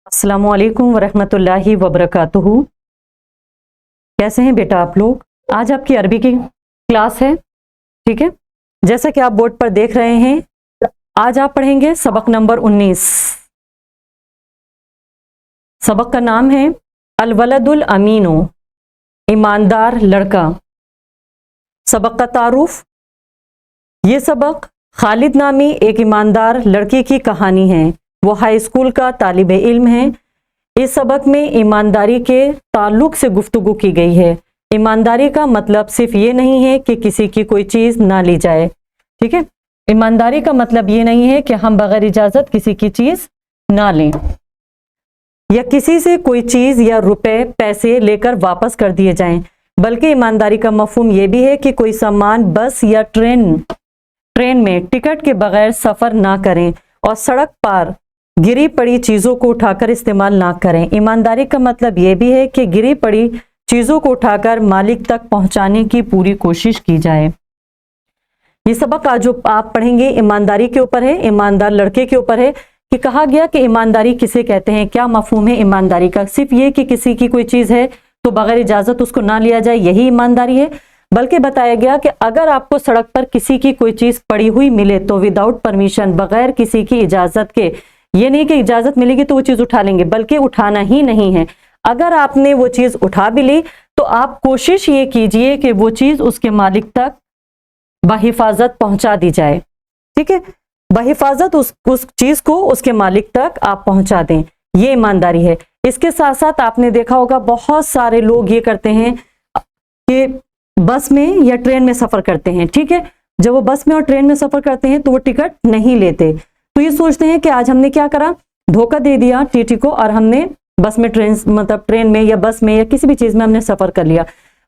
अस्सलामु अलैकुम वरहमतुल्लाहि वबरकातुहू। कैसे हैं बेटा आप लोग? आज आपकी अरबी की क्लास है, ठीक है। जैसा कि आप बोर्ड पर देख रहे हैं, आज आप पढ़ेंगे सबक नंबर 19। सबक का नाम है अल वलदुल अमीनो, ईमानदार लड़का। सबक का तारुफ, ये सबक खालिद नामी एक ईमानदार लड़के की कहानी है। वो हाई स्कूल का तालिबे इल्म है। इस सबक में ईमानदारी के ताल्लुक से गुफ्तगू की गई है। ईमानदारी का मतलब सिर्फ ये नहीं है कि किसी की कोई चीज़ ना ली जाए, ठीक है। ईमानदारी का मतलब ये नहीं है कि हम बगैर इजाज़त किसी की चीज़ ना लें या किसी से कोई चीज़ या रुपए पैसे लेकर वापस कर दिए जाएं, बल्कि ईमानदारी का मफहूम ये भी है कि कोई सामान बस या ट्रेन में टिकट के बगैर सफ़र ना करें और सड़क पार गिरी पड़ी चीज़ों को उठाकर इस्तेमाल ना करें। ईमानदारी का मतलब यह भी है कि गिरी पड़ी चीज़ों को उठाकर मालिक तक पहुंचाने की पूरी कोशिश की जाए। ये सबक आज जो आप पढ़ेंगे ईमानदारी के ऊपर है, ईमानदार लड़के के ऊपर है कि कहा गया कि ईमानदारी किसे कहते हैं, क्या मफहूम है ईमानदारी का। सिर्फ ये कि किसी की कोई चीज़ है तो बगैर इजाज़त उसको ना लिया जाए, यही ईमानदारी है। बल्कि बताया गया कि अगर आपको सड़क पर किसी की कोई चीज़ पड़ी हुई मिले तो विदाउट परमिशन, बगैर किसी की इजाज़त के, ये नहीं कि इजाज़त मिलेगी तो वो चीज़ उठा लेंगे, बल्कि उठाना ही नहीं है। अगर आपने वो चीज़ उठा भी ली तो आप कोशिश ये कीजिए कि वो चीज़ उसके मालिक तक बहिफाजत पहुंचा दी जाए, ठीक है। बहिफाजत उस चीज़ को उसके मालिक तक आप पहुंचा दें, ये ईमानदारी है। इसके साथ साथ आपने देखा होगा बहुत सारे लोग ये करते हैं कि बस में या ट्रेन में सफ़र करते हैं, ठीक है। जब वो बस में और ट्रेन में सफ़र करते हैं तो वो टिकट नहीं लेते, तो ये सोचते हैं कि आज हमने क्या करा, धोखा दे दिया टीटी को और हमने बस में ट्रेन में या बस में या किसी भी चीज़ में हमने सफ़र कर लिया।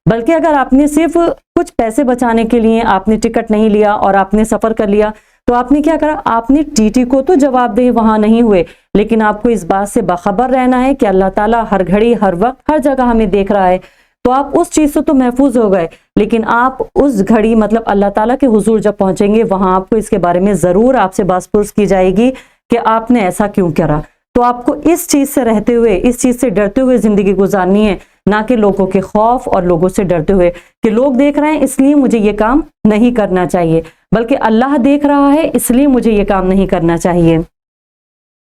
बल्कि अगर आपने सिर्फ कुछ पैसे बचाने के लिए आपने टिकट नहीं लिया और आपने सफ़र कर लिया, तो आपने क्या करा, आपने टीटी को तो जवाबदेह वहाँ नहीं हुए, लेकिन आपको इस बात से बाखबर रहना है कि अल्लाह ताला हर घड़ी हर वक्त हर जगह हमें देख रहा है। तो आप उस चीज़ से तो महफूज हो गए, लेकिन आप उस घड़ी मतलब अल्लाह ताला के हुजूर जब पहुंचेंगे वहां आपको इसके बारे में ज़रूर आपसे बासपुरस की जाएगी कि आपने ऐसा क्यों करा। तो आपको इस चीज़ से रहते हुए, इस चीज़ से डरते हुए ज़िंदगी गुजारनी है, ना कि लोगों के खौफ और लोगों से डरते हुए कि लोग देख रहे हैं इसलिए मुझे ये काम नहीं करना चाहिए, बल्कि अल्लाह देख रहा है इसलिए मुझे ये काम नहीं करना चाहिए।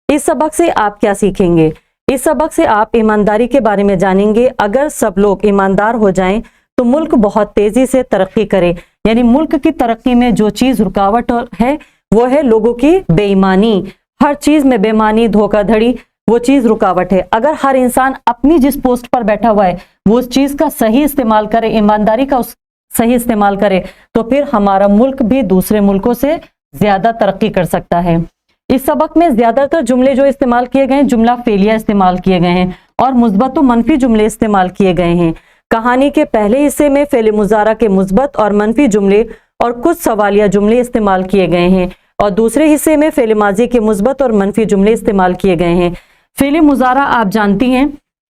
इस सबक से आप क्या सीखेंगे? इस सबक से आप ईमानदारी के बारे में जानेंगे। अगर सब लोग ईमानदार हो जाएं तो मुल्क बहुत तेजी से तरक्की करे। यानी मुल्क की तरक्की में जो चीज़ रुकावट है वो है लोगों की बेईमानी। हर चीज़ में बेईमानी, धोखाधड़ी, वो चीज़ रुकावट है। अगर हर इंसान अपनी जिस पोस्ट पर बैठा हुआ है वो उस चीज़ का सही इस्तेमाल करे, ईमानदारी का उस सही इस्तेमाल करे, तो फिर हमारा मुल्क भी दूसरे मुल्कों से ज़्यादा तरक्की कर सकता है। इस सबक में ज़्यादातर जुमले जो इस्तेमाल किए गए हैं, जुमला फेलिया इस्तेमाल किए गए हैं और मुस्बत व मनफी जुमले इस्तेमाल किए गए हैं। कहानी के पहले हिस्से में फेल मुजारा के मुस्बत और मनफी जुमले और कुछ सवालिया जुमले इस्तेमाल किए गए हैं और दूसरे हिस्से में फेल माजी के मुस्बत और मनफी जुमले इस्तेमाल किए गए हैं। फेल मुजारा आप जानती हैं,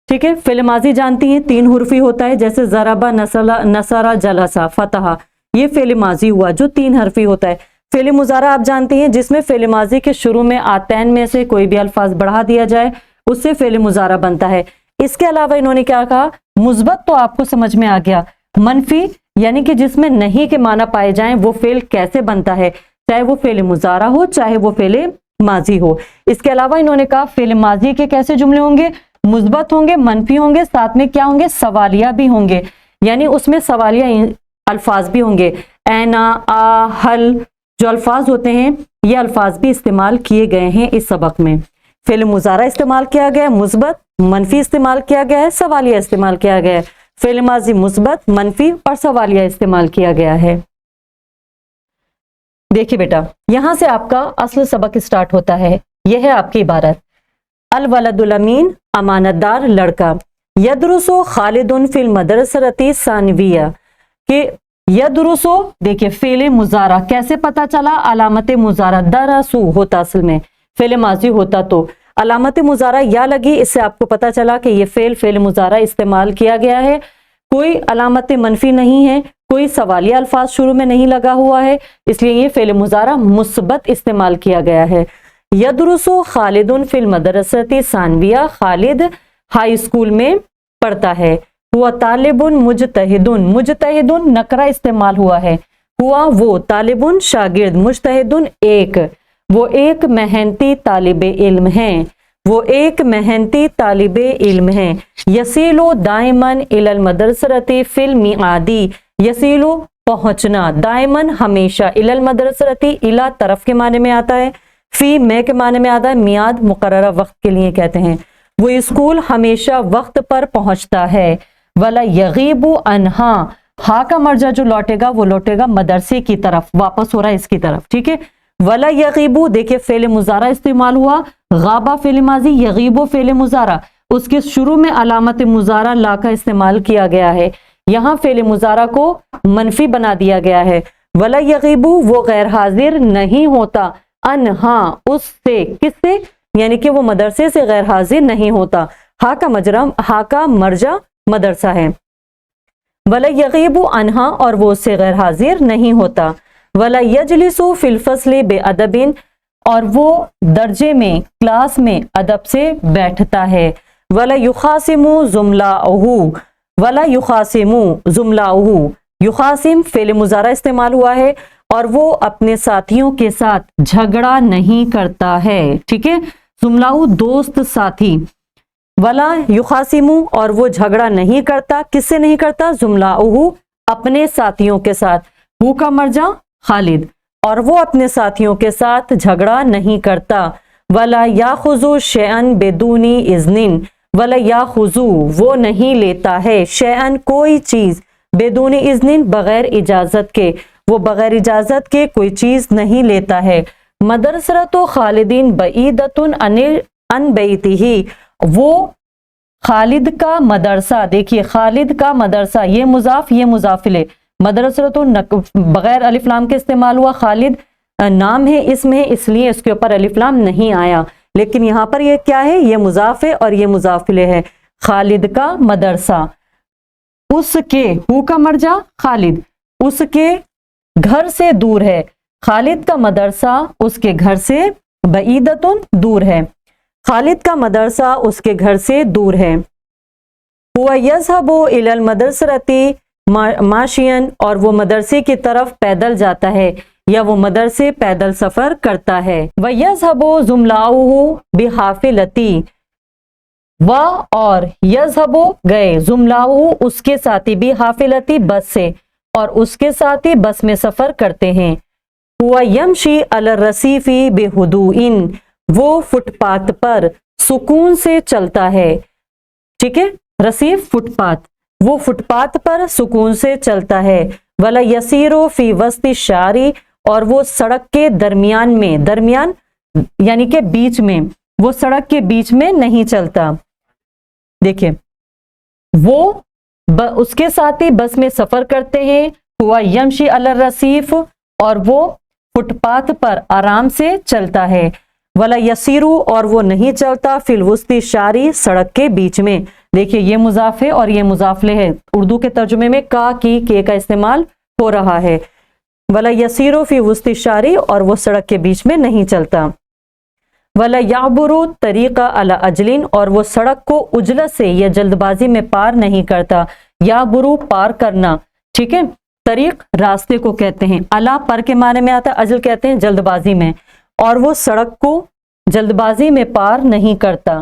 ठीक है। फेल माजी जानती हैं, 3 हुर्फी होता है, जैसे ज़रबा, नसरा, जलसा, फतहा, ये फेल माजी हुआ जो 3 हरफी होता है। फेल मुजारा आप जानती हैं जिसमें फेल माजी के शुरू में आतैन में से कोई भी अल्फाज बढ़ा दिया जाए, उससे फेल मुजारा बनता है। इसके अलावा इन्होंने क्या कहा, मुस्बत तो आपको समझ में आ गया, मनफी यानी कि जिसमें नहीं के माना पाए जाएं वो फेल कैसे बनता है, चाहे वो फेल मुजारा हो चाहे वो फेल माजी हो। इसके अलावा इन्होंने कहा फेल माजी के कैसे जुमले होंगे, मुस्बत होंगे, मनफी होंगे, साथ में क्या होंगे, सवालिया भी होंगे, यानी उसमें सवालिया अल्फाज भी होंगे। ऐना, आ, हल जो अल्फाज होते हैं ये अल्फाज भी इस्तेमाल किए गए हैं इस सबक में। फेल मुजारा इस्तेमाल किया गया है, मुस्बत, मनफी इस्तेमाल किया गया है, सवालिया इस्तेमाल किया गया है। फेल माजी मुस्बत, मनफी और सवालिया इस्तेमाल किया गया है। देखिए बेटा, यहां से आपका असल सबक स्टार्ट होता है। यह है आपकी इबारत, अल वलदुल अमीन, अमानतदार लड़का। यदरुसो खालिदुन फिल मदरसती सानविया के यदरुसो, देखिए फेले मुजारा कैसे पता चला, अलामत मुजारा दरसू होता असल में, फेले माजी होता तो अलामत मुजारा या लगी, इससे आपको पता चला कि ये फेल मुजारा इस्तेमाल किया गया है। कोई अलामत मनफी नहीं है, कोई सवालिया अल्फाज शुरू में नहीं लगा हुआ है, इसलिए ये फेल मुजारा मुस्बत इस्तेमाल किया गया है। यदरुसु खालिदुन फिल मदरसती सानविया, खालिद हाई स्कूल में पढ़ता है। हुआ तालिबुन मुजतहिदुन, मुजतहिदुन नकरा इस्तेमाल हुआ है। हुआ वो, तालिबुन शागिर्द, मुजतहिदुन एक, वो एक मेहनती तालिबे इल्म हैं, वो एक मेहनती तालिबे इल्म हैं। यसीलो दाइमन इलल मदरसती फिल मिआदी, यसीलो पहुंचना, दाइमन हमेशा, इलल मदरसती इला तरफ के माने में आता है, फी में के माने में आता है, मियाद मुकर्ररा वक्त के लिए कहते हैं। वो स्कूल हमेशा वक्त पर पहुंचता है। वला यगीबु अनहा, हा का मर्जा जो लौटेगा वो लौटेगा मदरसे की तरफ, वापस हो रहा है इसकी तरफ, ठीक है। वला यगीबु, देखिए फेल मुजारा इस्तेमाल हुआ, गाबा फेल माजी, यगीबु फेल मुजारा, उसके शुरू में अलामत मुजारा ला का इस्तेमाल किया गया है। यहाँ फेल मुजारा को मनफी बना दिया गया है। वला यगीबु, वो गैर हाजिर नहीं होता, अनहा उससे, किससे, यानी कि वो मदरसे से गैर हाजिर नहीं होता। हा का मर्जा मदरसा है। वला यगीबु अनहा, और वो उससे गैर हाजिर नहीं होता। वला यजलिसु फिल फस्ली बेअदबिन, और वो दर्जे में, क्लास में अदब से बैठता है। वला युखासिमु जुमलाउहु, वला युखासिमु जुमलाउहु, युखासिम फेल मुजारा इस्तेमाल हुआ है, और वो अपने साथियों के साथ झगड़ा नहीं करता है, ठीक है। जुमलाउ दोस्त साथी, वला युखासिमु, और वो झगड़ा नहीं करता, किससे नहीं करता, जुमलाउहु अपने साथियों के साथ। हु का मर्जा खालिद, और वो अपने साथियों के साथ झगड़ा नहीं करता। वला याखुजु शैअन बेदूनी इज़्निन, वला याखुजु वो नहीं लेता है, शैअन कोई चीज, बेदूनी इज़्निन बगैर इजाजत के, वो बगैर इजाजत के कोई चीज नहीं लेता है। मदरसतो खालिदीन बईदतुन अन बैतिही, वो खालिद का मदरसा, देखिए खालिद का मदरसा, ये मुजाफ ये मुजाफिले, मदरसतो बगैर अलिफ लाम के इस्तेमाल हुआ, खालिद नाम है, इसमें है, इसलिए इसके ऊपर अलिफ लाम नहीं आया। लेकिन यहाँ पर ये क्या है, ये मुजाफ है और ये मुजाफिले है। खालिद का मदरसा, उसके, हु का मर्जा खालिद, उसके घर से दूर है। खालिद का मदरसा उसके घर से बईदतुन दूर है, खालिद का मदरसा उसके घर से दूर है। हुआ यज़हबु इलल मदरसती माशियन, और वो मदरसे की तरफ पैदल जाता है, या वो मदरसे पैदल सफर करता है। व यज़हबु जुमलाउहु बिहाफिलती, व और यज़हबु गए, जुमलाउहु उसके साथी, बिहाफिलती बस से, और उसके साथी बस में सफर करते हैं। हुआ यमशी अल रसीफी बेहुदुइन, वो फुटपाथ पर सुकून से चलता है, ठीक है। रसीफ फुटपाथ, वो फुटपाथ पर सुकून से चलता है। वला यसीरो फी वस्ती शारी, और वो सड़क के दरमियान में, दरमियान यानी के बीच में, वो सड़क के बीच में नहीं चलता। देखिए वो उसके साथ ही बस में सफर करते हैं। हुआ यमशी अल रसीफ, और वो फुटपाथ पर आराम से चलता है। वला यसीरू, और वो नहीं चलता, फिल वस्ती शारी सड़क के बीच में। देखिए ये मुजाफ है और ये मुजाफले है, उर्दू के तर्जुमे में का की के का इस्तेमाल हो रहा है। वला यसीरो फी वस्ती शारी, और वो सड़क के बीच में नहीं चलता। वला याबुरु तरीका अला अजलिन, और वो सड़क को उजलत से या जल्दबाजी में पार नहीं करता। याबुरु पार करना, ठीक है। तरीक रास्ते को कहते हैं, अला पर के माने में आता है, अजल कहते हैं जल्दबाजी में, और वो सड़क को जल्दबाजी में पार नहीं करता।